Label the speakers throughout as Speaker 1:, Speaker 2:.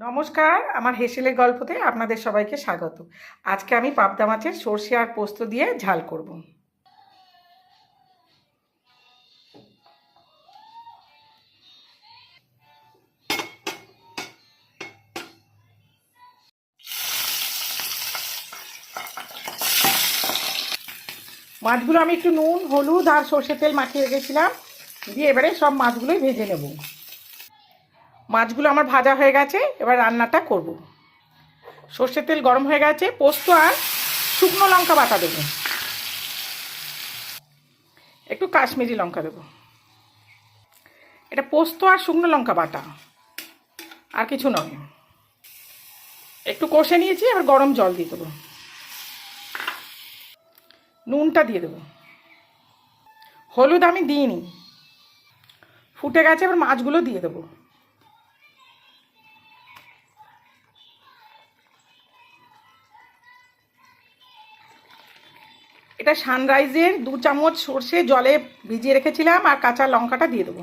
Speaker 1: নমস্কার, আমার হেসেলের গল্পতে আপনাদের সবাইকে স্বাগত। আজকে আমি পাবদা মাছের সর্ষে আর পোস্ত দিয়ে ঝাল করব। মাছগুলো আমি একটু নুন, হলুদ আর সর্ষের তেল মাখিয়ে রেখেছিলাম, দিয়ে এবারে সব মাছগুলোই ভেজে নেব। মাছগুলো আমার ভাজা হয়ে গেছে, এবার রান্নাটা করব। সর্ষের তেল গরম হয়ে গেছে, পোস্ত আর শুকনো লঙ্কা বাটা দেবো, একটু কাশ্মীরি লঙ্কা দেবো। এটা পোস্ত আর শুকনো লঙ্কা বাটা, আর কিছু নয়। একটু কষে নিয়েছি, এবার গরম জল দিয়ে দেবো, নুনটা দিয়ে দেবো, হলুদ আমি দিইনি। ফুটে গেছে, এবার মাছগুলো দিয়ে দেবো। এটা সানরাইজের 2 চামচ সর্ষে জলে ভিজিয়ে রেখেছিলাম, আর কাঁচা লঙ্কাটা দিয়ে দেবো।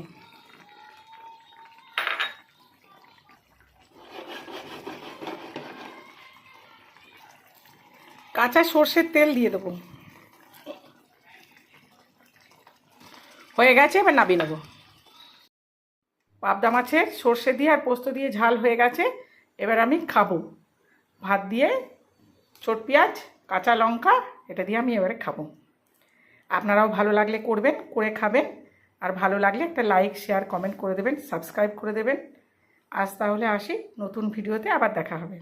Speaker 1: কাঁচা সর্ষের তেল দিয়ে দেবো। হয়ে গেছে, এবার নামিয়ে নেবো। পাবদা মাছের সর্ষে দিয়ে আর পোস্ত দিয়ে ঝাল হয়ে গেছে, এবার আমি খাবো। ভাত দিয়ে ছোট পেঁয়াজ, কাঁচা লঙ্কা, এটা দিয়ে আমি এবারে খাবো। আপনারাও ভালো লাগলে করবেন, করে খাবেন। আর ভালো লাগলে একটা লাইক, শেয়ার, কমেন্ট করে দেবেন, সাবস্ক্রাইব করে দেবেন। আজ তাহলে আসি, নতুন ভিডিওতে আবার দেখা হবে।